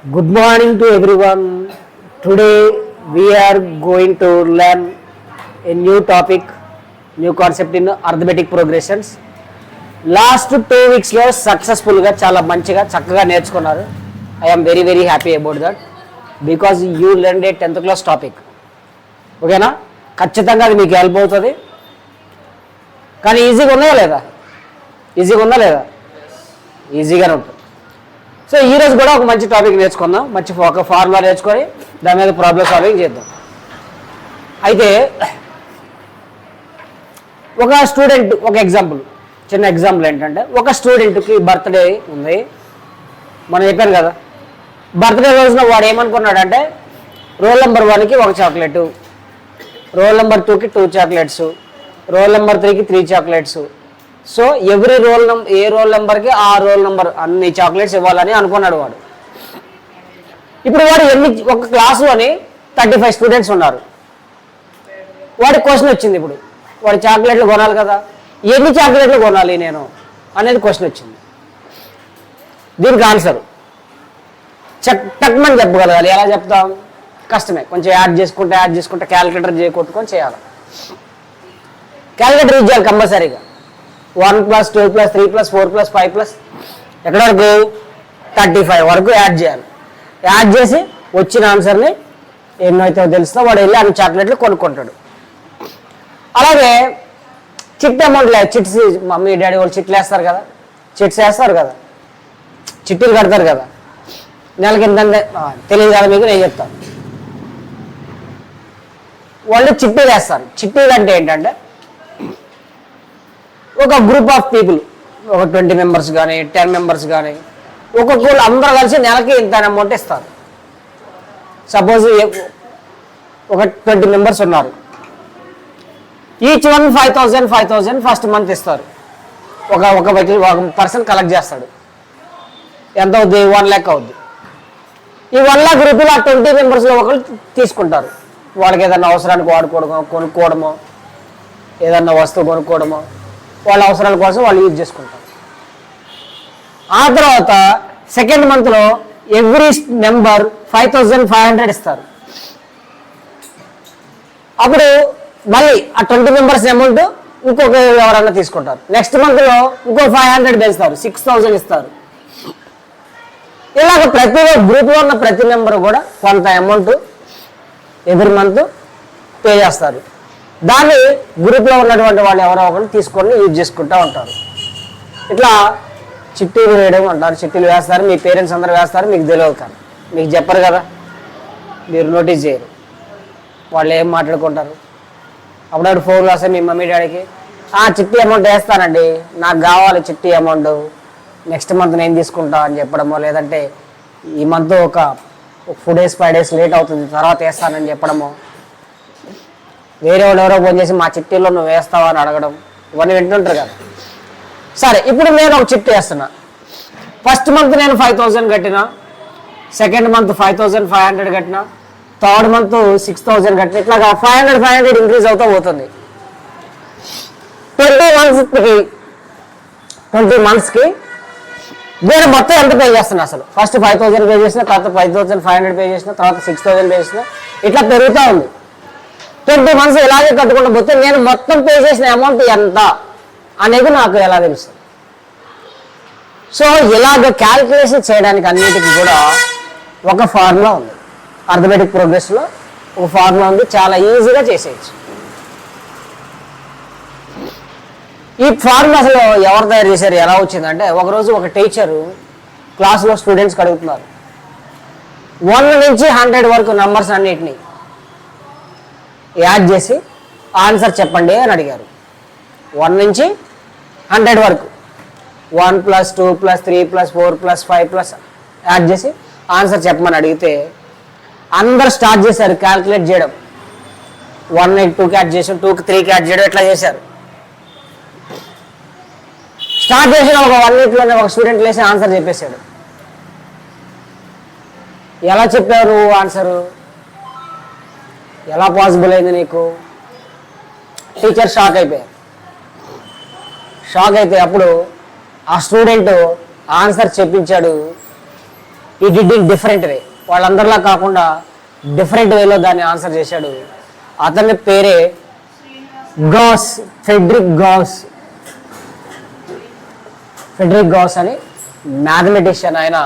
Good morning to everyone. Today we are going to learn a new topic, new concept in arithmetic progressions. Last 2 వీక్స్లో సక్సెస్ఫుల్గా చాలా మంచిగా చక్కగా నేర్చుకున్నారు. I'm very happy about that because you learn A 10th class topic. ఓకేనా? ఖచ్చితంగా అది మీకు help అవుతుంది. కానీ ఈజీగా ఉందా లేదా? ఈజీగానే ఉంటుంది. సో ఈరోజు కూడా ఒక మంచి టాపిక్ నేర్చుకుందాం, మంచి ఒక ఫార్ములా నేర్చుకొని దాని మీద ప్రాబ్లమ్ సాల్వింగ్ చేద్దాం. అయితే ఒక స్టూడెంట్, ఒక చిన్న ఎగ్జాంపుల్ ఏంటంటే, ఒక స్టూడెంట్కి బర్త్డే ఉంది. మనం చెప్పాను కదా, బర్త్డే రోజున వాడు ఏమనుకున్నాడంటే రోల్ నెంబర్ 1కి 1 చాక్లెట్, రోల్ నెంబర్ 2కి 2 చాక్లెట్స్, రోల్ నెంబర్ 3కి 3 చాక్లెట్స్. సో ఎవ్రీ ఏ రోల్ నెంబర్కి ఆ రోల్ నెంబర్ అన్ని చాక్లెట్స్ ఇవ్వాలని అనుకున్నాడు వాడు. ఇప్పుడు వాడు ఒక క్లాసులోని 35 స్టూడెంట్స్ ఉన్నారు. వాడి క్వశ్చన్ వచ్చింది. ఇప్పుడు వాడు చాక్లెట్లు కొనాలి కదా, ఎన్ని చాక్లెట్లు కొనాలి నేను అనేది క్వశ్చన్ వచ్చింది. దీనికి ఆన్సర్ టక్మని చెప్పగలగాలి. ఎలా చెప్తాం? కష్టమే, కొంచెం యాడ్ చేసుకుంటే క్యాలిక్యులేటర్ కొట్టుకొని చేయాలి. క్యాలిక్యులేటర్ యూజ్ చేయాలి కంపల్సరీగా. 1 + 2 + 3 + 4 + 5 ఎక్కడ వరకు 35 వరకు యాడ్ చేయాలి. యాడ్ చేసి వచ్చిన ఆన్సర్ని ఎన్నైతే తెలుస్తుందో వాడు వెళ్ళి అన్ని చాక్లెట్లు కొనుక్కుంటాడు. అలాగే చిట్ అమౌంట్ లేదు. చిట్స్ మమ్మీ డాడీ వాళ్ళు చిట్లు వేస్తారు కదా, చిట్టీలు కడతారు కదా, నెలకి ఎంత తెలియదు కదా మీకు, నేను చెప్తాను. వాళ్ళు చిట్టీలు వేస్తారు. చిట్టీలు అంటే ఏంటంటే ఒక గ్రూప్ ఆఫ్ పీపుల్, ఒక 20 మెంబర్స్ కానీ 10 మెంబర్స్ కానీ ఒక్కొక్కళ్ళు అందరూ కలిసి నెలకి ఇంత అమౌంట్ ఇస్తారు. సపోజ్ ఒక 20 మెంబర్స్ ఉన్నారు. ఈచ్ వన్ 5,000 ఫస్ట్ మంత్ ఇస్తారు. ఒక పర్సన్ కలెక్ట్ చేస్తాడు. ఎంత అవుద్ది? 1 lakh అవుద్ది. ఈ 1 lakh రూపీలు ఆ 20 మెంబర్స్లో ఒకరు తీసుకుంటారు. వాళ్ళకి ఏదన్నా అవసరానికి కొనుక్కోవడమో, ఏదన్నా వస్తువు కొనుక్కోవడమో, వాళ్ళ అవసరాల కోసం వాళ్ళు యూజ్ చేసుకుంటారు. ఆ తర్వాత సెకండ్ మంత్లో ఎవ్రీ మెంబర్ 5,500 ఇస్తారు. అప్పుడు మళ్ళీ ఆ 20 మెంబర్స్ అమౌంట్ ఇంకొక ఎవరన్నా తీసుకుంటారు. నెక్స్ట్ మంత్లో ఇంకో 500 పెంచుతారు, 6,000 ఇస్తారు. ఇలాగ ప్రతి గ్రూప్లో ఉన్న ప్రతి మెంబర్ కూడా కొంత అమౌంట్ ఎవ్రీ మంత్ పే చేస్తారు. దాన్ని గ్రూప్లో ఉన్నటువంటి వాళ్ళు ఎవరో ఒకరు తీసుకొని యూజ్ చేసుకుంటూ ఉంటారు. ఇట్లా చిట్టీలు వేయడం అంటారు. చిట్టీలు వేస్తారు, మీ పేరెంట్స్ అందరూ వేస్తారు, మీకు తెలియదు కానీ, మీకు చెప్పరు కదా, మీరు నోటీస్ చేయరు. వాళ్ళు ఏం మాట్లాడుకుంటారు. అప్పుడప్పుడు ఫోన్లు వస్తాయి మీ మమ్మీ డాడీకి, చిట్టి అమౌంట్ వేస్తానండి, నాకు కావాలి చిట్టి అమౌంట్, నెక్స్ట్ మంత్ నేను తీసుకుంటా అని చెప్పడమో, లేదంటే ఈ మంత్ ఒక 4 days 5 days లేట్ అవుతుంది, తర్వాత వేస్తానని చెప్పడమో, వేరే వాళ్ళు ఎవరో ఫోన్ చేసి మా చిట్టీలో నువ్వు వేస్తావా అని అడగడం, ఇవన్నీ వింటుంటారు కదా. సరే, ఇప్పుడు నేను ఒక చిట్టి వేస్తున్నా. ఫస్ట్ మంత్ నేను 5,000 కట్టినా, సెకండ్ మంత్ 5,500 కట్టినా, థర్డ్ మంత్ 6,000 కట్టినా, ఇట్లాగా 500 ఇంక్రీజ్ అవుతూ పోతుంది. 20 మంత్స్కి నేను మొత్తం ఎంత పే చేస్తున్నా? అసలు ఫస్ట్ 5,000 పే చేసిన, తర్వాత 5,500 పే చేసిన, తర్వాత 6,000 పే చేసిన, ఇట్లా పెరుగుతూ ఉంది. 20 మంత్స్ ఇలాగే కట్టుకుంటూ పోతే నేను మొత్తం పే చేసిన అమౌంట్ ఎంత అనేది నాకు ఎలా తెలుస్తుంది? సో ఇలాగ క్యాల్కులేషన్ చేయడానికి అన్నిటికీ కూడా ఒక ఫార్ములా ఉంది. అర్థమెటిక్ ప్రోగ్రెస్లో ఒక ఫార్ములా ఉంది, చాలా ఈజీగా చేసేయచ్చు. ఈ ఫార్ములా అసలు ఎవరు తయారు చేశారు, ఎలా వచ్చిందంటే, ఒకరోజు ఒక టీచరు క్లాసులో స్టూడెంట్స్కి అడుగుతున్నారు, 1 నుంచి 100 వరకు నంబర్స్ అన్నిటినీ యాడ్ చేసి ఆన్సర్ చెప్పండి అని అడిగారు. 1 నుంచి 100 వరకు 1 + 2 + 3 + 4 + 5 యాడ్ చేసి ఆన్సర్ చెప్పమని అడిగితే అందరు స్టార్ట్ చేశారు క్యాల్కులేట్ చేయడం. 1ని 2కి యాడ్ చేసి, 2కి 3కి యాడ్ చేయడం, ఇట్లా చేశారు. స్టార్ట్ చేసిన ఒక 1 weekలోనే ఒక స్టూడెంట్ లేసి ఆన్సర్ చెప్పేశాడు. ఎలా చెప్పారు ఆన్సరు? ఎలా పాసిబుల్ అయింది నీకు? టీచర్ షాక్ అయిపోయారు. షాక్ అయితే అప్పుడు ఆ స్టూడెంట్ ఆన్సర్ చెప్పించాడు. He did in different way, వాళ్ళందరిలా కాకుండా డిఫరెంట్ వేలో దాన్ని ఆన్సర్ చేశాడు. అతని పేరే గాస్, ఫ్రెడరిక్ గాస్ అని మ్యాథమెటిషియన్. ఆయన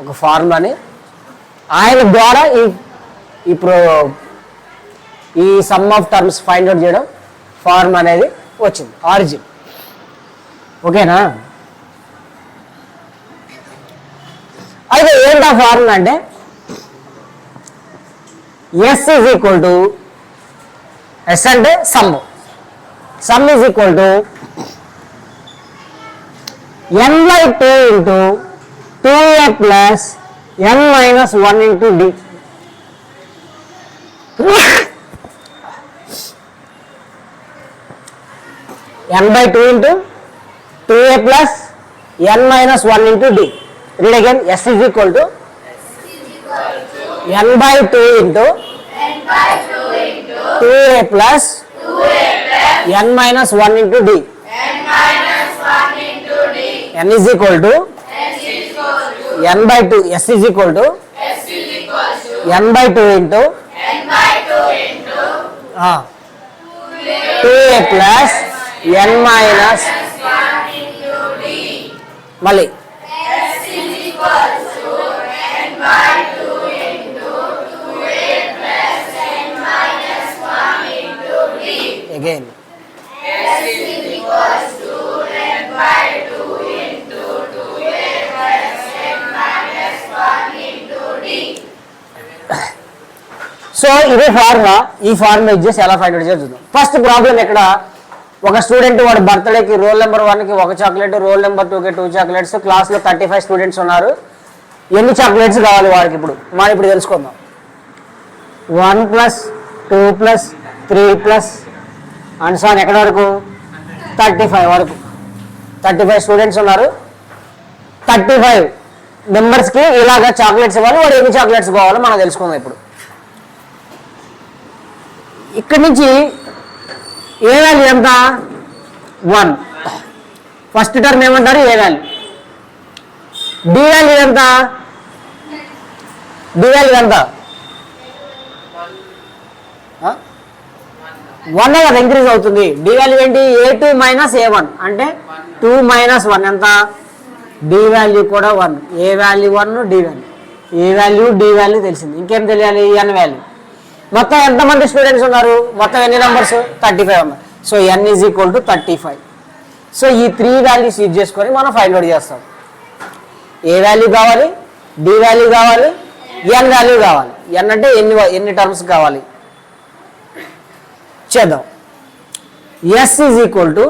ఒక ఫార్ములాని ఆయన ద్వారా ఈ sum of terms find out చేయడం ఫార్మ్ అనేది వచ్చింది, ఆరిజిన్. ఓకేనా? అయితే ఏంటా ఫార్ములా అంటే S is equal to, S అంటే sum is equal to N by 2 into 2a plus n minus 1 into D. n by 2 into 2a plus n minus 1 into d. Read again. S is equal to n by 2 into 2a plus n minus 1 into d. N is equal to n by 2. S is equal to n by 2 into 2a plus n minus మళ్ళీ again so ఇదే formula. ఈ formula ఇచ్చేసి ఎలా find out చేద్దాం. First problem ఇక్కడ ఒక student వాడి బర్త్డేకి రోల్ నెంబర్ 1కి 1 చాక్లెట్, రోల్ నెంబర్ 2కి 2 చాక్లెట్స్, క్లాస్లో 35 స్టూడెంట్స్ ఉన్నారు. ఎన్ని చాక్లెట్స్ కావాలి వాడికి మనం ఇప్పుడు తెలుసుకుందాం. 1 plus 2 plus 3 plus and so ఎక్కడి వరకు 35 వరకు. 35 స్టూడెంట్స్ ఉన్నారు. 35 మెంబర్స్కి ఇలాగా చాక్లెట్స్ ఇవ్వాలి. వాడు ఎన్ని చాక్లెట్స్ కావాలో మనం తెలుసుకుందాం. ఇప్పుడు ఇక్కడి నుంచి ఏ వాల్యూ ఎంత? 1. ఫస్ట్ టర్మ్ ఏమంటారు? ఏ వాల్యూ. డి వాల్యూ ఎంత? డి వాల్యూ ఎంత? 1 కదా ఇంక్రీజ్ అవుతుంది. డి వాల్యూ ఏంటి? A2 మైనస్ A1 అంటే 2 మైనస్ 1 ఎంత? డి వాల్యూ కూడా 1. ఏ వాల్యూ 1, డి వాల్యూ. ఏ వాల్యూ, డి వాల్యూ తెలిసింది. ఇంకేం తెలియాలి? ఎన్ వాల్యూ. మొత్తం ఎంతమంది స్టూడెంట్స్ ఉన్నారు? మొత్తం ఎన్ని నెంబర్స్? 35 ఉన్నారు. So n is equal to 35. So ఈ 3 వాల్యూస్ యూజ్ చేసుకొని మనం ఫైండ్ అవుట్ చేస్తాం. ఏ వాల్యూ కావాలి, డి వాల్యూ కావాలి, ఎన్ వాల్యూ కావాలి. ఎన్ అంటే ఎన్ని టర్మ్స్ కావాలి చేద్దాం. S is equal to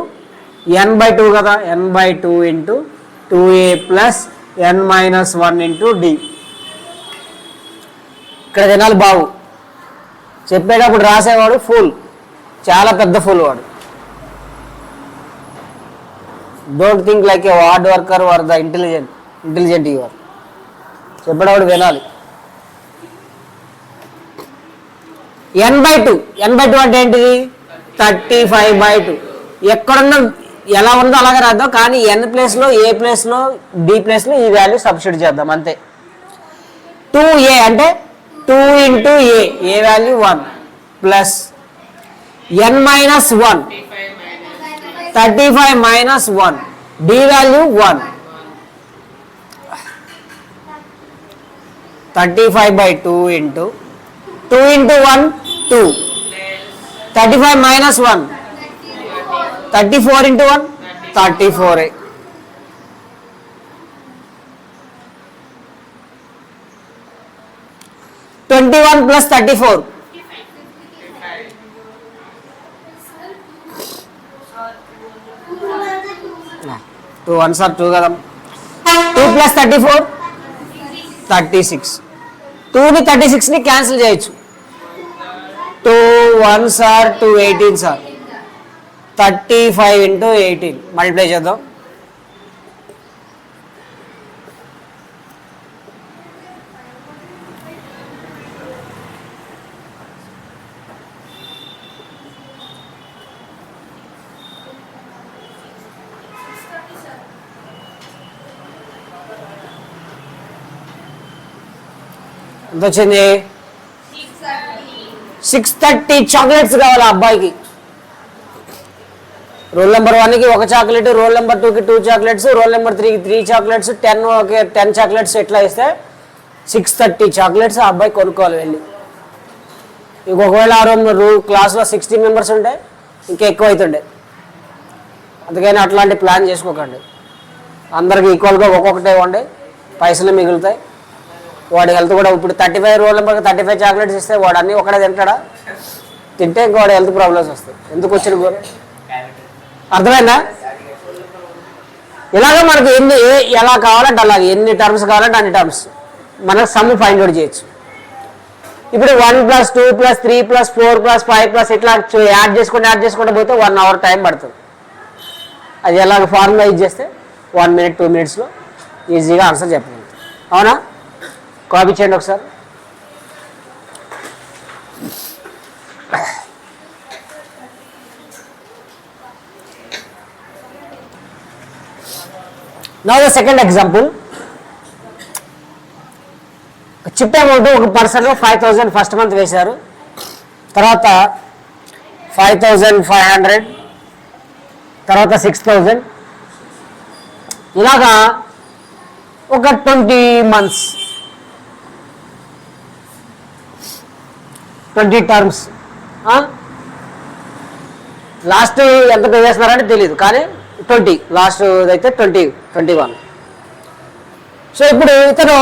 n by 2 కదా, n by 2 into 2a plus n minus 1 into D. ఇక్కడ వినాలి బాబు, చెప్పేటప్పుడు రాసేవాడు ఫుల్, చాలా పెద్ద ఫుల్ వాడు. Don't think like a hard worker or the intelligent you are. చెప్పేటప్పుడు వినాలి. n by 2 అంటే ఏంటిది? 35/2. ఎక్కడున్నా ఎలా ఉందో అలాగే రాద్దాం, కానీ n ప్లేస్లో, ఏ ప్లేస్లో, డి ప్లేస్లో ఈ వాల్యూ సబ్స్టిట్యూట్ చేద్దాం అంతే. 2a అంటే 2 into A value 1 plus n minus 1 35 minus 1 D value 1 35/2 into 2 into 1 2 35 minus 1 34 into 1 34. 21 plus 34 2 1s are 2 కదా. 2 ప్లస్ 34 36. 2ని 36ని క్యాన్సిల్ చేయొచ్చు. 2 1s are 2 18s are 35 into 18 multiply చేద్దాం. ఎంత వచ్చింది? 630 చాక్లెట్స్ కావాలి ఆ అబ్బాయికి. రోల్ నెంబర్ 1కి 1 చాక్లెట్, రోల్ నెంబర్ 2కి 2 చాక్లెట్స్, రోల్ నెంబర్ 3కి 3 చాక్లెట్స్, 10 చాక్లెట్స్ ఎట్లా ఇస్తే 630 చాక్లెట్స్ ఆ అబ్బాయి కొనుక్కోవాలి వెళ్ళి. ఇంక ఒకవేళ ఆ రోజు క్లాస్లో 16 మెంబర్స్ ఉంటే ఇంకా ఎక్కువ అవుతుండే. అందుకని అట్లాంటి ప్లాన్ చేసుకోకండి. అందరికి ఈక్వల్గా ఒక్కొక్కటే ఇవ్వండి, పైసలు మిగులుతాయి. వాడి హెల్త్ కూడా ఇప్పుడు 35 రోల్ నెంబర్కి 35 చాక్లెట్స్ ఇస్తే వాడు అన్నీ ఒకటే తింటాడా? తింటే ఇంకా వాడి హెల్త్ ప్రాబ్లమ్స్ వస్తాయి. ఎందుకు వచ్చిన గోల్ అర్థమైందా? ఇలాగ మనకి ఎలా కావాలంటే అలాగే, ఎన్ని టర్మ్స్ కావాలంటే అన్ని టర్మ్స్ మనకు సమ్ ఫైండ్ అవుట్ చేయొచ్చు. ఇప్పుడు 1 + 2 + 3 + 4 + 5 ఇట్లా యాడ్ చేసుకుంటూ పోతే 1 అవర్ టైం పడుతుంది. అది ఎలాగ ఫార్ములా యూజ్ చేస్తే 1 మినిట్ 2 మినిట్స్లో ఈజీగా ఆన్సర్ చెప్పగలుగుతాం. అవునా? కాపీ చేయండి ఒకసారి. Now the second example. Chip amount ఒక పర్సన్ 5,000 ఫస్ట్ మంత్ వేశారు, తర్వాత 5,500, తర్వాత 6,000, ఇలాగా ఒక 20 మంత్స్ 20 టర్మ్స్. లాస్ట్ ఎంత పే చేస్తున్నారంటే తెలియదు, కానీ 20 లాస్ట్ అయితే 21. సో ఇప్పుడు ఇతను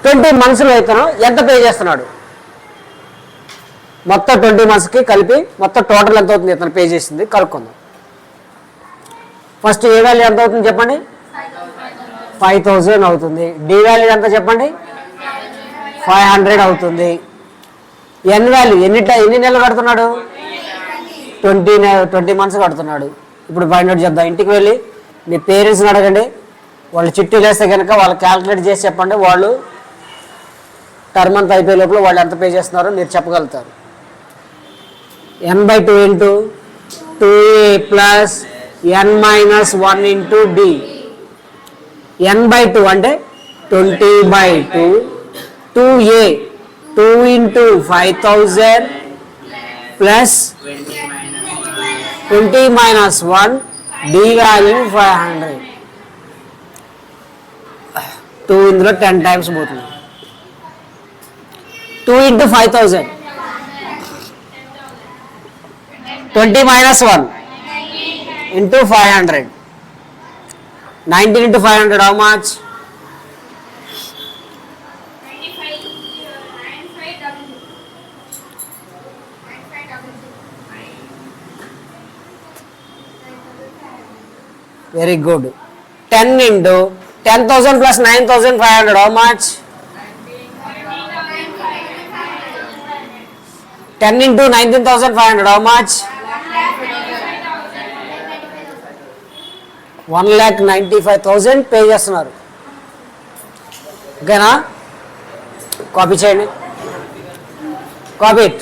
20 మంత్స్లో ఇతను ఎంత పే చేస్తున్నాడు? మొత్తం 20 మంత్స్కి కలిపి మొత్తం టోటల్ ఎంత అవుతుంది ఇతను పే చేసింది కనుక్కుందాం. ఫస్ట్ ఏ వాల్యూ ఎంత అవుతుంది చెప్పండి? 5,000 అవుతుంది. డి వాల్యూ ఎంత చెప్పండి? 500 అవుతుంది. ఎన్ వాల్యూ ఎన్ని నెలలు కడుతున్నాడు? 20 మంత్స్ కడుతున్నాడు. ఇప్పుడు ఫైండ్ అవుట్ చేద్దాం. ఇంటికి వెళ్ళి మీ పేరెంట్స్ని అడగండి, వాళ్ళు చిట్టీలు వేస్తే కనుక వాళ్ళు క్యాల్కులేట్ చేసి చెప్పండి. వాళ్ళు టర్మ్ అంతా అయిపోయే లోపల వాళ్ళు ఎంత పే చేస్తున్నారో మీరు చెప్పగలుగుతారు. n/2 × 2a + n-1 × d. n/2 అంటే 20/2, 2a 2 × 5,000 + 20 - 1, d వాల్యూ 500. 2 ఇందులో 10 టైమ్స్ పోతుంది. 2 × 5,000, 20 - 1 × 500, 19 × 500 how much? 95. Very good. 10 × 10,000 + 9,500 how much? 10 × 19,500 how much? 1,95,000 pay చేస్తున్నారు. ఓకేనా? కాపీ చేయండి. Copy it.